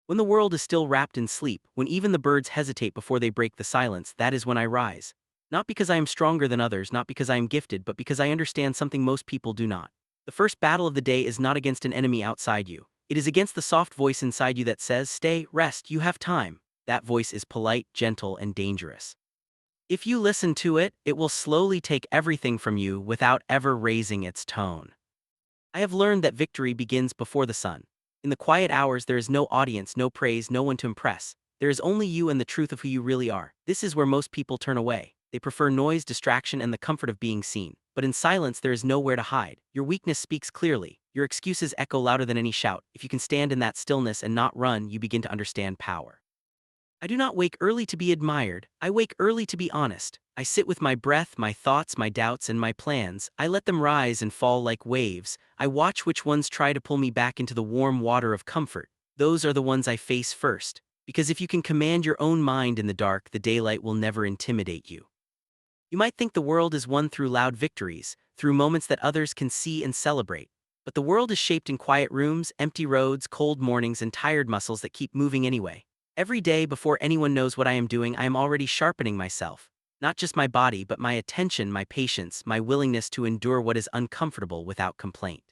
When the world is still wrapped in sleep, when even the birds hesitate before they break the silence, that is when I rise. Not because I am stronger than others, not because I am gifted, but because I understand something most people do not. The first battle of the day is not against an enemy outside you. It is against the soft voice inside you that says, "Stay, rest, you have time." That voice is polite, gentle, and dangerous. If you listen to it, it will slowly take everything from you without ever raising its tone. I have learned that victory begins before the sun. In the quiet hours, there is no audience, no praise, no one to impress. There is only you and the truth of who you really are. This is where most people turn away. They prefer noise, distraction, and the comfort of being seen. But in silence, there is nowhere to hide. Your weakness speaks clearly. Your excuses echo louder than any shout. If you can stand in that stillness and not run, you begin to understand power. I do not wake early to be admired, I wake early to be honest. I sit with my breath, my thoughts, my doubts, and my plans. I let them rise and fall like waves. I watch which ones try to pull me back into the warm water of comfort. Those are the ones I face first. Because if you can command your own mind in the dark, the daylight will never intimidate you. You might think the world is won through loud victories, through moments that others can see and celebrate. But the world is shaped in quiet rooms, empty roads, cold mornings, and tired muscles that keep moving anyway. Every day, before anyone knows what I am doing, I am already sharpening myself. Not just my body, but my attention, my patience, my willingness to endure what is uncomfortable without complaint.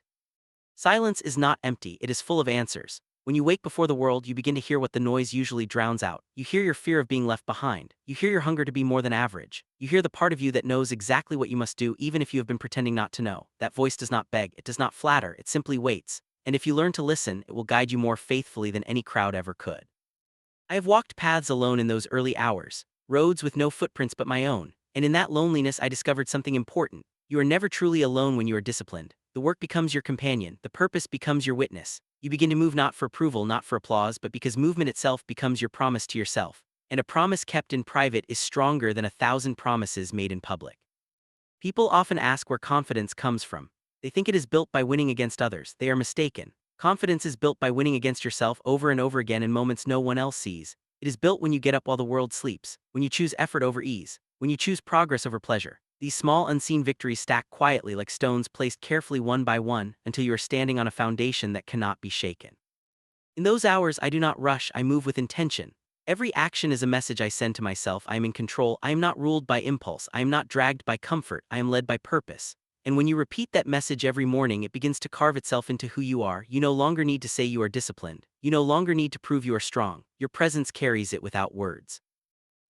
Silence is not empty, it is full of answers. When you wake before the world, you begin to hear what the noise usually drowns out. You hear your fear of being left behind. You hear your hunger to be more than average. You hear the part of you that knows exactly what you must do, even if you have been pretending not to know. That voice does not beg, it does not flatter, it simply waits. And if you learn to listen, it will guide you more faithfully than any crowd ever could. I have walked paths alone in those early hours, roads with no footprints but my own, and in that loneliness I discovered something important. You are never truly alone when you are disciplined. The work becomes your companion, the purpose becomes your witness. You begin to move not for approval, not for applause, but because movement itself becomes your promise to yourself. And a promise kept in private is stronger than 1,000 promises made in public. People often ask where confidence comes from. They think it is built by winning against others. They are mistaken. Confidence is built by winning against yourself over and over again in moments no one else sees. It is built when you get up while the world sleeps, when you choose effort over ease, when you choose progress over pleasure. These small unseen victories stack quietly like stones placed carefully one by one until you are standing on a foundation that cannot be shaken. In those hours, I do not rush, I move with intention. Every action is a message I send to myself. I am in control. I am not ruled by impulse. I am not dragged by comfort. I am led by purpose. And when you repeat that message every morning, it begins to carve itself into who you are. You no longer need to say you are disciplined. You no longer need to prove you are strong. Your presence carries it without words.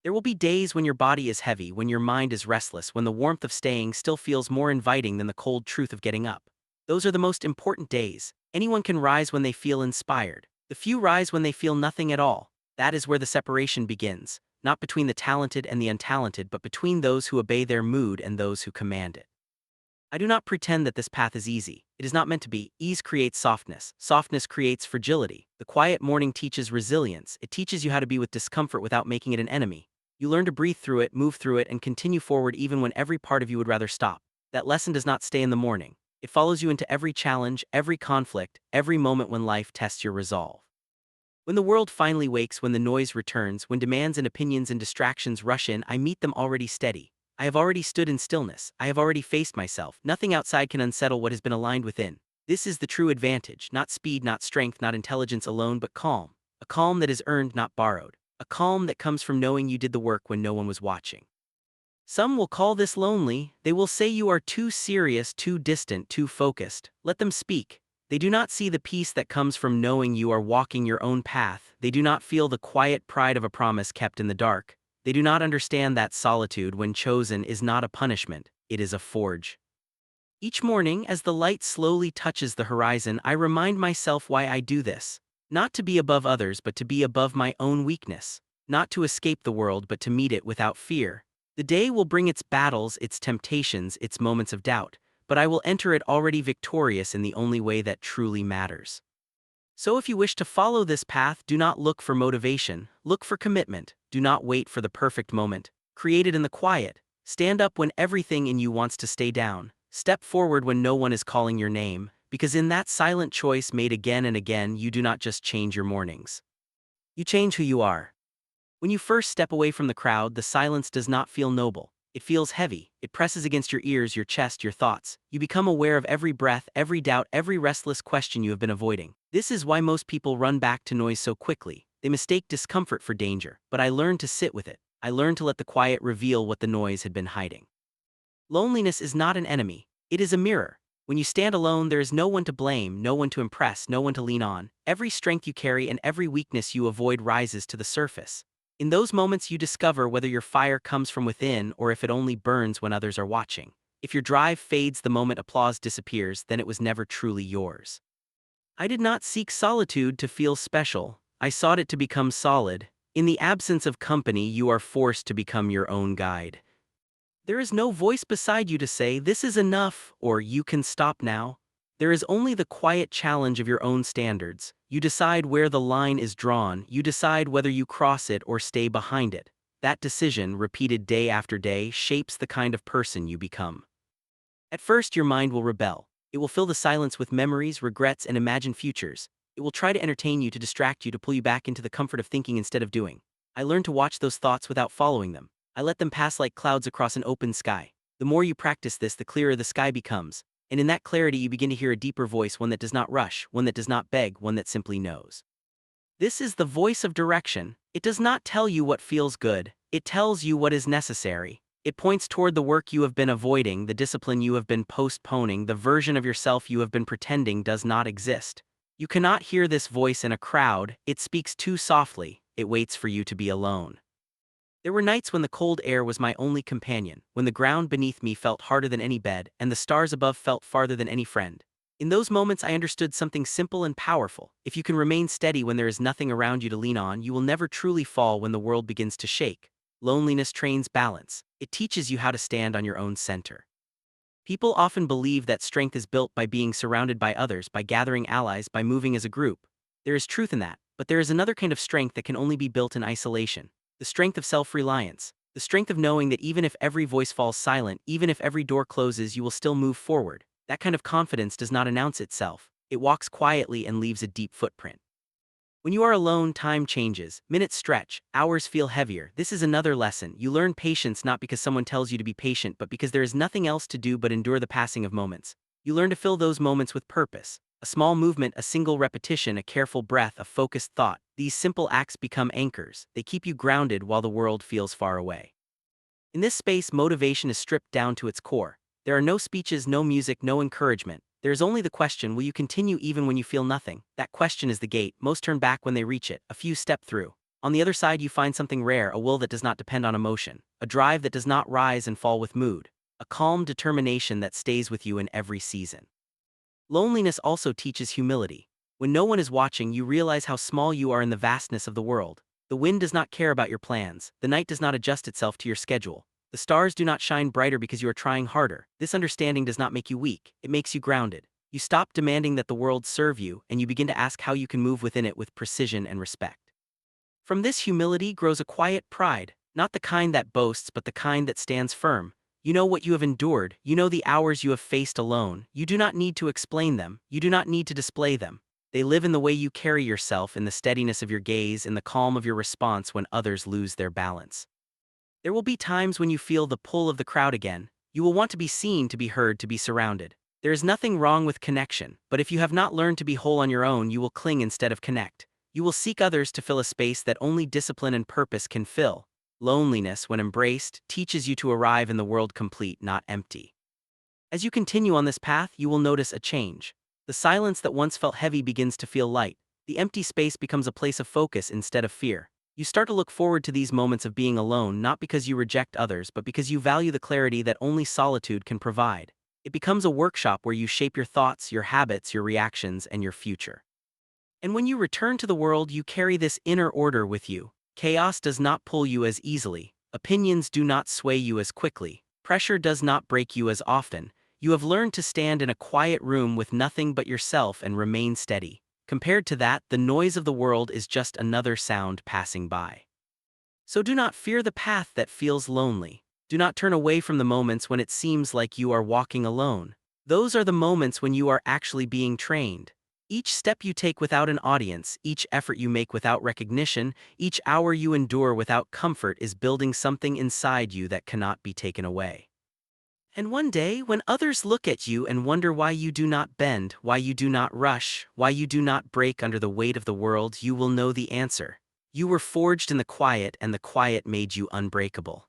There will be days when your body is heavy, when your mind is restless, when the warmth of staying still feels more inviting than the cold truth of getting up. Those are the most important days. Anyone can rise when they feel inspired. The few rise when they feel nothing at all. That is where the separation begins, not between the talented and the untalented, but between those who obey their mood and those who command it. I do not pretend that this path is easy. It is not meant to be. Ease creates softness. Softness creates fragility. The quiet morning teaches resilience. It teaches you how to be with discomfort without making it an enemy. You learn to breathe through it, move through it, and continue forward even when every part of you would rather stop. That lesson does not stay in the morning. It follows you into every challenge, every conflict, every moment when life tests your resolve. When the world finally wakes, when the noise returns, when demands and opinions and distractions rush in, I meet them already steady. I have already stood in stillness. I have already faced myself. Nothing outside can unsettle what has been aligned within. This is the true advantage, not speed, not strength, not intelligence alone, but calm. A calm that is earned, not borrowed. A calm that comes from knowing you did the work when no one was watching. Some will call this lonely. They will say you are too serious, too distant, too focused. Let them speak. They do not see the peace that comes from knowing you are walking your own path. They do not feel the quiet pride of a promise kept in the dark. They do not understand that solitude, when chosen, is not a punishment, it is a forge. Each morning, as the light slowly touches the horizon, I remind myself why I do this. Not to be above others, but to be above my own weakness. Not to escape the world, but to meet it without fear. The day will bring its battles, its temptations, its moments of doubt, but I will enter it already victorious in the only way that truly matters. So if you wish to follow this path, do not look for motivation, look for commitment. Do not wait for the perfect moment. Create it in the quiet. Stand up when everything in you wants to stay down. Step forward when no one is calling your name, because in that silent choice made again and again, you do not just change your mornings. You change who you are. When you first step away from the crowd, the silence does not feel noble. It feels heavy. It presses against your ears, your chest, your thoughts. You become aware of every breath, every doubt, every restless question you have been avoiding. This is why most people run back to noise so quickly. They mistake discomfort for danger. But I learned to sit with it. I learned to let the quiet reveal what the noise had been hiding. Loneliness is not an enemy. It is a mirror. When you stand alone, there is no one to blame, no one to impress, no one to lean on. Every strength you carry and every weakness you avoid rises to the surface. In those moments, you discover whether your fire comes from within or if it only burns when others are watching. If your drive fades the moment applause disappears, then it was never truly yours. I did not seek solitude to feel special. I sought it to become solid. In the absence of company, you are forced to become your own guide. There is no voice beside you to say, "This is enough," or "You can stop now." There is only the quiet challenge of your own standards. You decide where the line is drawn. You decide whether you cross it or stay behind it. That decision, repeated day after day, shapes the kind of person you become. At first, your mind will rebel. It will fill the silence with memories, regrets, and imagined futures. It will try to entertain you, to distract you, to pull you back into the comfort of thinking instead of doing. I learned to watch those thoughts without following them. I let them pass like clouds across an open sky. The more you practice this, the clearer the sky becomes. And in that clarity, you begin to hear a deeper voice, one that does not rush, one that does not beg, one that simply knows. This is the voice of direction. It does not tell you what feels good. It tells you what is necessary. It points toward the work you have been avoiding, the discipline you have been postponing, the version of yourself you have been pretending does not exist. You cannot hear this voice in a crowd. It speaks too softly. It waits for you to be alone. There were nights when the cold air was my only companion, when the ground beneath me felt harder than any bed, and the stars above felt farther than any friend. In those moments, I understood something simple and powerful. If you can remain steady when there is nothing around you to lean on, you will never truly fall when the world begins to shake. Loneliness trains balance. It teaches you how to stand on your own center. People often believe that strength is built by being surrounded by others, by gathering allies, by moving as a group. There is truth in that, but there is another kind of strength that can only be built in isolation. The strength of self-reliance. The strength of knowing that even if every voice falls silent, even if every door closes, you will still move forward. That kind of confidence does not announce itself. It walks quietly and leaves a deep footprint. When you are alone, time changes, minutes stretch, hours feel heavier. This is another lesson. You learn patience not because someone tells you to be patient, but because there is nothing else to do but endure the passing of moments. You learn to fill those moments with purpose. A small movement, a single repetition, a careful breath, a focused thought. These simple acts become anchors. They keep you grounded while the world feels far away. In this space, motivation is stripped down to its core. There are no speeches, no music, no encouragement. There is only the question, will you continue even when you feel nothing? That question is the gate. Most turn back when they reach it. A few step through. On the other side, you find something rare, a will that does not depend on emotion, a drive that does not rise and fall with mood, a calm determination that stays with you in every season. Loneliness also teaches humility. When no one is watching, you realize how small you are in the vastness of the world. The wind does not care about your plans. The night does not adjust itself to your schedule. The stars do not shine brighter because you are trying harder. This understanding does not make you weak. It makes you grounded. You stop demanding that the world serve you, and you begin to ask how you can move within it with precision and respect. From this humility grows a quiet pride, not the kind that boasts, but the kind that stands firm. You know what you have endured. You know the hours you have faced alone. You do not need to explain them. You do not need to display them. They live in the way you carry yourself, in the steadiness of your gaze, in the calm of your response when others lose their balance. There will be times when you feel the pull of the crowd again. You will want to be seen, to be heard, to be surrounded. There is nothing wrong with connection, but if you have not learned to be whole on your own, you will cling instead of connect. You will seek others to fill a space that only discipline and purpose can fill. Loneliness, when embraced, teaches you to arrive in the world complete, not empty. As you continue on this path, you will notice a change. The silence that once felt heavy begins to feel light. The empty space becomes a place of focus instead of fear. You start to look forward to these moments of being alone, not because you reject others, but because you value the clarity that only solitude can provide. It becomes a workshop where you shape your thoughts, your habits, your reactions, and your future. And when you return to the world, you carry this inner order with you. Chaos does not pull you as easily. Opinions do not sway you as quickly. Pressure does not break you as often. You have learned to stand in a quiet room with nothing but yourself and remain steady. Compared to that, the noise of the world is just another sound passing by. So do not fear the path that feels lonely. Do not turn away from the moments when it seems like you are walking alone. Those are the moments when you are actually being trained. Each step you take without an audience, each effort you make without recognition, each hour you endure without comfort is building something inside you that cannot be taken away. And one day, when others look at you and wonder why you do not bend, why you do not rush, why you do not break under the weight of the world, you will know the answer. You were forged in the quiet, and the quiet made you unbreakable.